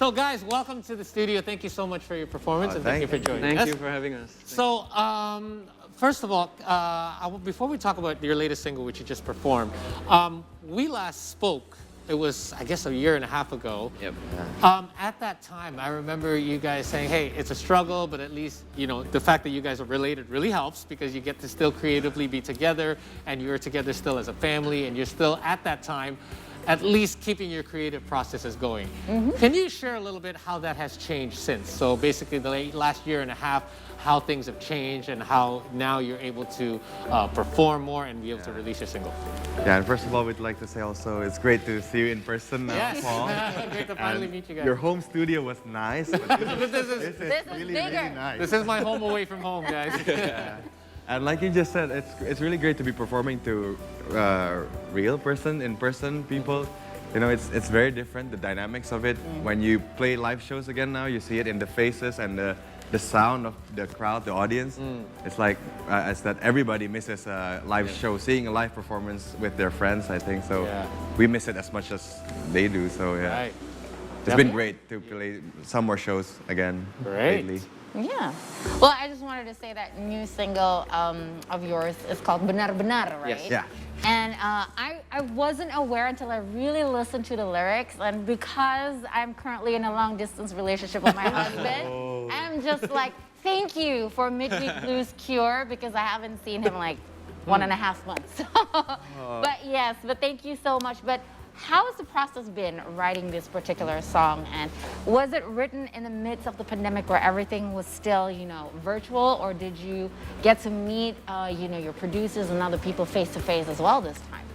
So guys, welcome to the studio. Thank you so much for your performance and thank you for joining us. Thank you for having us. So, first of all, before we talk about your latest single, which you just performed, we last spoke, it was, I guess, a year and a half ago. Yep. At that time, I remember you guys saying, hey, it's a struggle, but at least, you know, the fact that you guys are related really helps because you get to still creatively be together and you're together still as a family and you're still, at that time, at least keeping your creative processes going. Can you share a little bit how that has changed since? So basically the last year and a half, how things have changed and how now you're able to perform more and be able to release your single. Yeah, and first of all, we'd like to say also it's great to see you in person now, Yes, Paul. great to finally meet you guys. Your home studio was nice, but this is This is really, bigger. really nice. This is my home away from home, guys. And like you just said, it's really great to be performing to real in-person people. You know, it's very different, the dynamics of it. When you play live shows again now, you see it in the faces and the sound of the crowd, the audience. It's like it's that everybody misses a live show, seeing a live performance with their friends, I think. So we miss it as much as they do, so yeah. Right. It's been great to play some more shows again lately. Yeah. Well, I just wanted to say that new single of yours is called Benar Benar, right? Yes. Yeah. And I wasn't aware until I really listened to the lyrics. And because I'm currently in a long distance relationship with my husband, I'm just like, thank you for Midweek Blues Cure because I haven't seen him like 1.5 months. But yes, but thank you so much. But how has the process been writing this particular song? And was it written in the midst of the pandemic where everything was still, you know, virtual? Or did you get to meet, you know, your producers and other people face to face as well this time?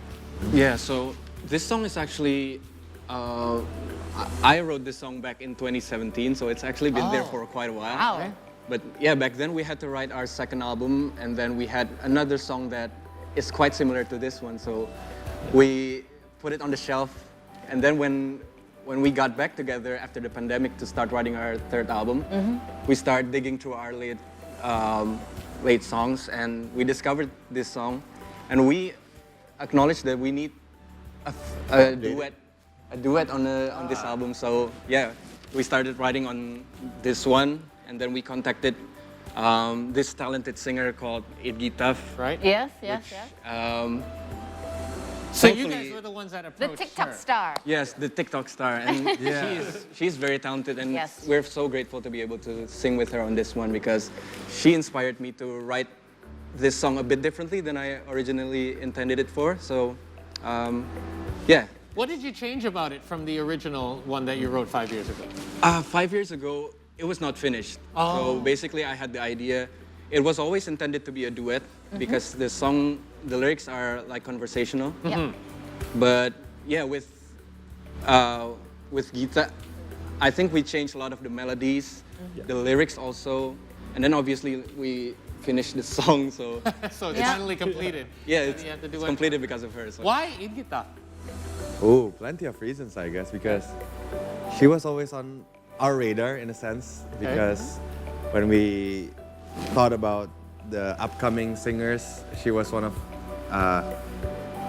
Yeah, so this song is actually, I wrote this song back in 2017, so it's actually been there for quite a while. Wow. But yeah, back then we had to write our second album, and then we had another song that is quite similar to this one, so we put it on the shelf. And then when we got back together after the pandemic to start writing our third album, we started digging through our late songs, and we discovered this song, and we acknowledged that we need a duet on this album. So yeah, we started writing on this one, and then we contacted this talented singer called Irgitaf. Right? Yes. So you guys were the ones that The approached TikTok her. star. Yes, the TikTok star, and she's very talented, and we're so grateful to be able to sing with her on this one because she inspired me to write this song a bit differently than I originally intended it for. So, yeah. What did you change about it from the original one that you wrote 5 years ago? 5 years ago, it was not finished. So basically, I had the idea. It was always intended to be a duet because the song, the lyrics are like conversational. But yeah, with Geeta, I think we changed a lot of the melodies, the lyrics also, and then obviously we finished the song. So So it's finally completed. yeah, And it's, you have to do it's it. completed because of her. So. Why Irgita? Oh, plenty of reasons, I guess, because she was always on our radar in a sense, because when we thought about the upcoming singers, she was one of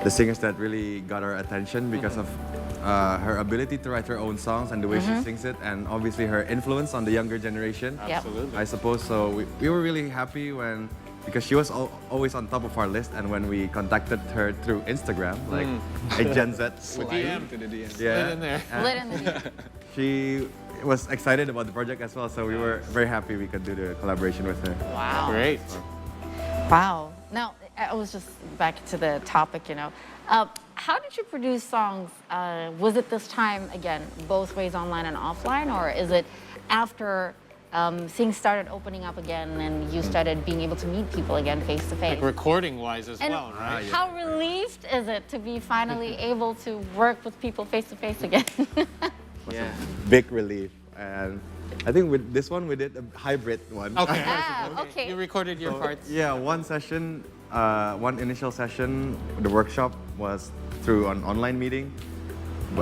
the singers that really got our attention because of her ability to write her own songs and the way she sings it, and obviously her influence on the younger generation. Absolutely. I suppose so. We were really happy because she was always on top of our list, and when we contacted her through Instagram, like a Gen Z would do. DM. To the DM. Slid in there. Lit in the She was excited about the project as well, so we were very happy we could do the collaboration with her. Wow. Great. Wow. Now, I was just back to the topic, you know. How did you produce songs? Was it this time, again, both ways online and offline, or is it after things started opening up again and you started being able to meet people again face to face? Like recording-wise as And well, right? how relieved is it to be finally able to work with people face to face again? Yeah. Big relief. And I think with this one, we did a hybrid one. Okay. Okay. You recorded your parts. Yeah, one session, one initial session, the workshop was through an online meeting.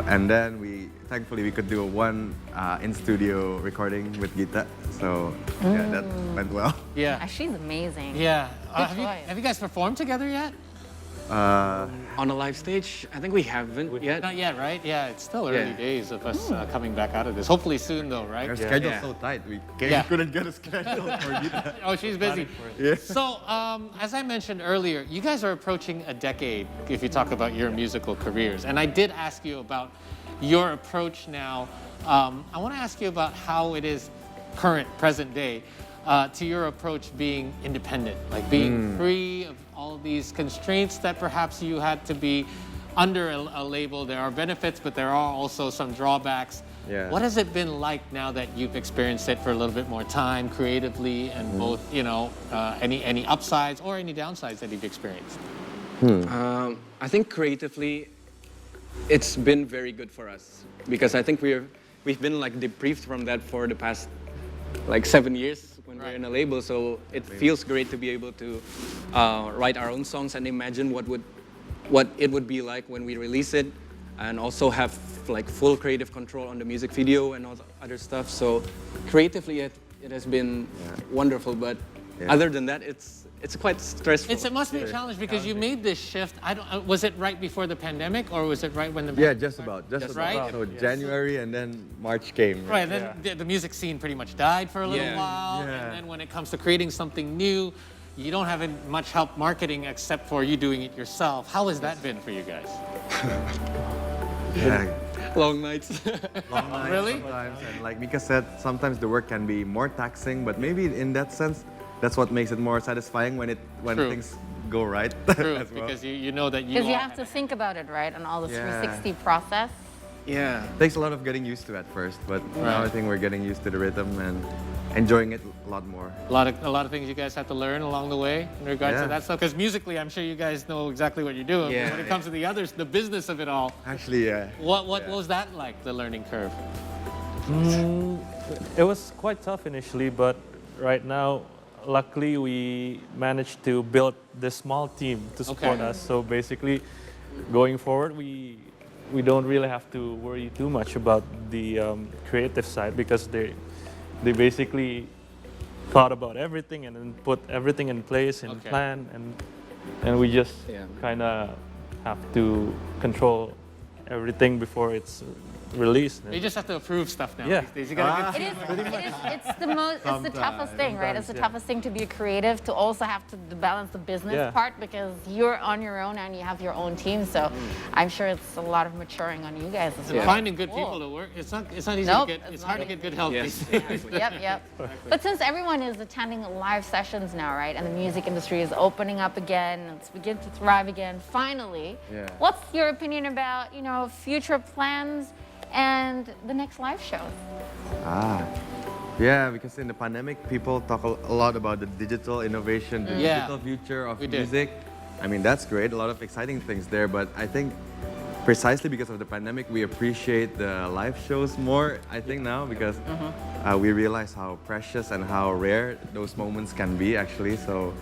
And then thankfully, we could do one in-studio recording with Geeta. So yeah, that went well. Yeah. She's amazing. Yeah. Good Have choice. you guys performed together yet? On a live stage, I think we haven't yet. Not yet, right? Yeah, it's still early Yeah. days of us coming back out of this. Hopefully soon, though, right? Our schedule's Yeah. so tight. We Yeah. couldn't get a schedule for Gita. Oh, she's busy. Yeah. So, as I mentioned earlier, you guys are approaching a decade if you talk about your musical careers. And I did ask you about your approach now. I want to ask you about how it is current, present day, to your approach being independent, like being free of all these constraints that perhaps you had to be under a label. There are benefits, but there are also some drawbacks. Yeah. What has it been like now that you've experienced it for a little bit more time creatively and both, any upsides or any downsides that you've experienced? I think creatively, it's been very good for us because I think we've been like debriefed from that for the past like 7 years when we're Right. in a label. So it feels great to be able to write our own songs and imagine what it would be like when we release it, and also have like full creative control on the music video and all the other stuff. So creatively, it has been wonderful. But Yeah. other than that, it's quite stressful. It must be a challenge because you made this shift. Was it right before the pandemic or was it right when the Yeah, pandemic just started? about. Just Right? about. So January and then March came. Right, then the music scene pretty much died for a little Yeah. while. Yeah. And then when it comes to creating something new, you don't have much help marketing except for you doing it yourself. How has that been for you guys? Yeah. Long nights. Long nights Really? Sometimes, and like Mika said, sometimes the work can be more taxing, but maybe in that sense, that's what makes it more satisfying when True. things go right. True, as well. because you know that you Because you are- have to think about it, right? And all the Yeah. 360 process. Yeah. Takes a lot of getting used to at first, but now I Right. think we're getting used to the rhythm and enjoying it a lot more. a lot of things you guys had to learn along the way in regards to Yeah. that stuff. Because musically, I'm sure you guys know exactly what you're doing. Yeah, But when it comes to the others, the business of it all, Actually, yeah. what was that like? The learning curve. It was quite tough initially, but right now, luckily, we managed to build this small team to support Okay. us. So basically, going forward, we don't really have to worry too much about the creative side because they basically thought about everything and then put everything in place and Okay. plan, and we just Yeah. kind of have to control everything before it's released. You just have to approve stuff now Yeah. these days. You gotta get It's the toughest thing, right? It's the toughest thing to be a creative, to also have to balance the business Yeah. part because you're on your own and you have your own team. So I'm sure it's a lot of maturing on you guys as well. finding good Cool. people to work. It's not easy Nope, to get. it's It's not hard to easy. get good help Yes. these days. Yep. But since everyone is attending live sessions now, right, and the music industry is opening up again, it's beginning to thrive again, finally, Yeah. what's your opinion about, future plans and the next live show? Yeah, because in the pandemic, people talk a lot about the digital innovation, the Yeah. digital future of We did. music. I mean, that's great, a lot of exciting things there, but I think precisely because of the pandemic, we appreciate the live shows more, I think now, because we realize how precious and how rare those moments can be, actually. So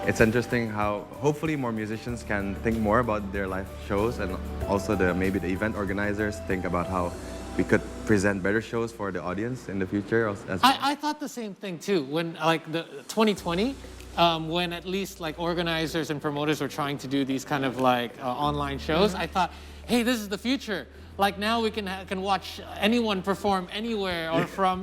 it's interesting how hopefully more musicians can think more about their live shows, and also maybe the event organizers think about how we could present better shows for the audience in the future as well. I thought the same thing too. When like the 2020, when at least like organizers and promoters were trying to do these kind of like online shows, I thought, hey, this is the future. Like now we can watch anyone perform anywhere or from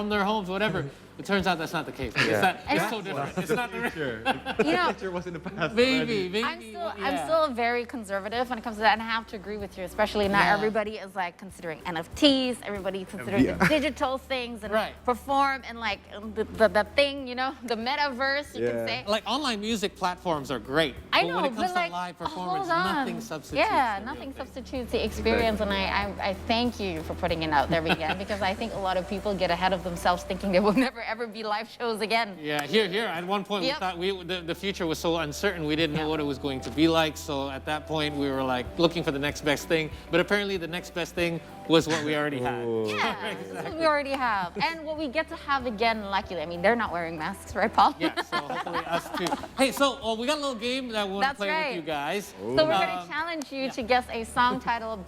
their homes, whatever. It turns out that's not the case. It's so different. It's not the Future was in the past. maybe. I'm still very conservative when it comes to that, and I have to agree with you, especially not everybody is like considering NFTs, everybody considering the digital things and Right. perform and like the thing, the metaverse, you can Yeah. say. Like online music platforms are great. I but know, when it comes but to like, live performance, hold on. nothing substitutes. Yeah, the nothing real thing. substitutes the experience, and I thank you for putting it out there again because I think a lot of people get ahead of themselves thinking there will never ever be live shows again. Yeah, here. At one point, Yep. we thought the future was so uncertain. We didn't know what it was going to be like. So at that point, we were like looking for the next best thing. But apparently, the next best thing was what we already had. Yeah, that's what we already have, and what we get to have again, luckily. I mean, they're not wearing masks, right, Paul? Yeah. So hopefully, us too. Hey, so we got a little game that we want to That's play right. with you guys. So we're going to challenge you to guess a song title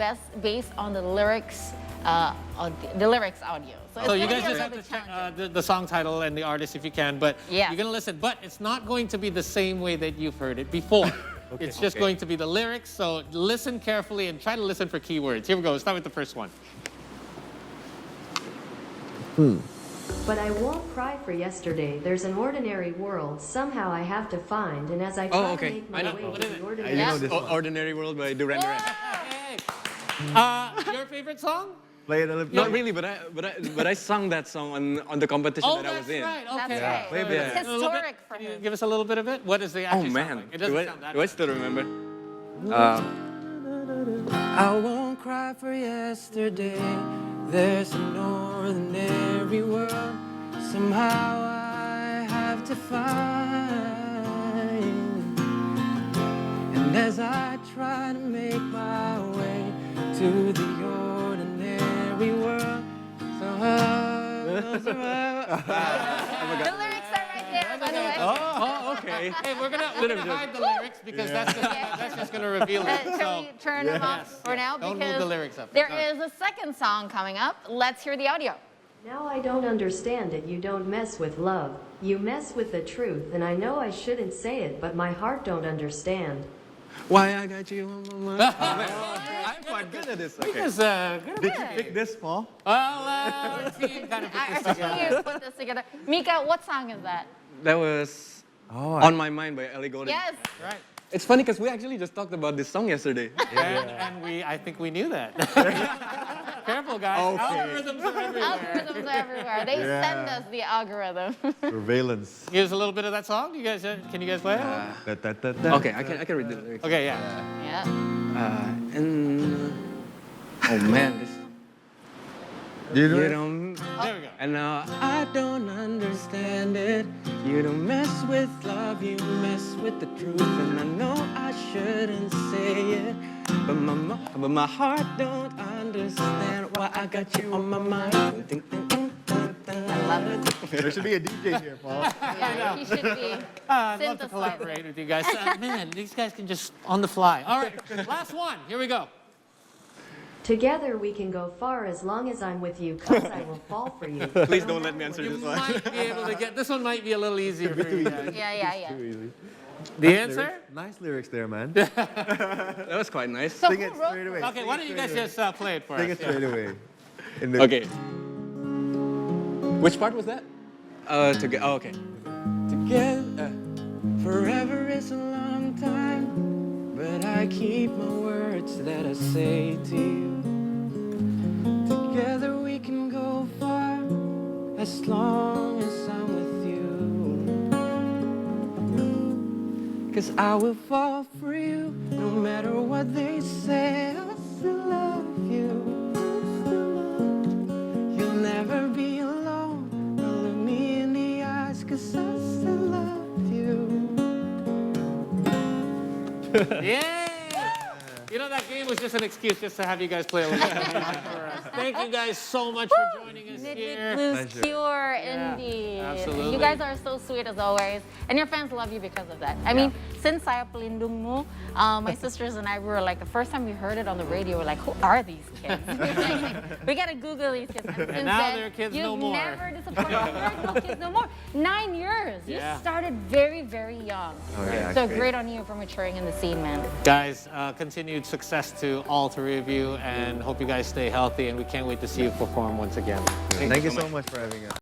based on the lyrics the lyrics audio. So it's you gonna guys be a just little have to bit check challenging. the song title and the artist if you can, but Yes. you're going to listen. But it's not going to be the same way that you've heard it before. It's just going to be the lyrics, so listen carefully and try to listen for keywords. Here we go. Let's start with the first one. But I won't cry for yesterday. There's an ordinary world somehow I have to find, and as I try okay. to make my I know. way What to is it? the ordinary You know this one. Ordinary World by Duran Duran. Hey. Your favorite song? Play it a little Not really, but I sung that song on the competition Oh, that I that's was in. right. Okay. That's right. Play a bit. It's A little bit. historic for Can you him. give us a little bit of it? What does the Oh actually sound man, like? It doesn't sound that do I bad. still remember? I won't cry for yesterday. There's an ordinary world somehow I have to find. And as I try to make my way to the ordinary world, The lyrics are right there, by the way. Oh, okay. Hey, we're gonna hide the lyrics because that's just gonna reveal it. Shall So, we turn them off Yes. for now? Don't move Because the lyrics up. there All right. is a second song coming up. Let's hear the audio. Now I don't understand it. You don't mess with love. You mess with the truth, and I know I shouldn't say it, but my heart don't understand. Why I got you on my mind. I'm quite good at this. Okay. Because, Did you pick this, Paul? well, our team kind of put this Our together. team put this together. Mika, what song is that? That was On My Mind by Ellie Goulding. Yes. Right. It's funny because we actually just talked about this song yesterday. And I think we knew that. Careful, guys. Algorithms are everywhere. Algorithms are everywhere. They send us the algorithm. Surveillance. Give us a little bit of that song. You guys, can you guys play it? Da, da, da, da. Okay, I can read the lyrics. Okay, yeah. Yeah. Oh man, this. You know You it? don't. There we go. And now I don't understand it. You don't mess with love, you mess with the truth. And I know I shouldn't say it, but my heart don't understand why I got you on my mind. I love it. There should be a DJ here, Paul. Yeah, he should be. I'd love to Synthesizer. collaborate with you guys. Man, these guys can just on the fly. All right, last one. Here we go. Together we can go far as long as I'm with you, 'cause I will fall for you. Please don't let me answer You this one. might be able to get this one. Might be a little easier for you guys. Yeah. Too easy. The answer? Nice lyrics there, man. That was quite nice. So Sing who it wrote straight away. Okay, why don't you guys just play it for Sing us? it straight away. In the Okay. Which part was that? Okay. Together, forever is a long time, but I keep my words that I say to you. Together we can go far, as long as I'm with you. 'Cause I will fall for you, no matter what they say. I still love you. You'll never be alone. Now look me in the eyes, 'cause I still love you. Yeah. You know, that game was just an excuse just to have you guys play a little bit for us. Thank you guys so much for joining us Midweek here. Blues Pleasure. Cure, indeed. absolutely. You guys are so sweet as always, and your fans love you because of that. I mean, since Saya Pelindung Mo, my sisters and I were like, the first time we heard it on the radio, we're like, who are these kids? We gotta Google these kids. And since now then, they're kids you've no more. never disappointed. There's no kids no more. 9 years. You Yeah. started very, very young. Oh, yeah, So great. great on you for maturing in the scene, man. Guys, continued success to all three of you, and hope you guys stay healthy, and we can't wait to see you perform once again. Thank you so much for having us.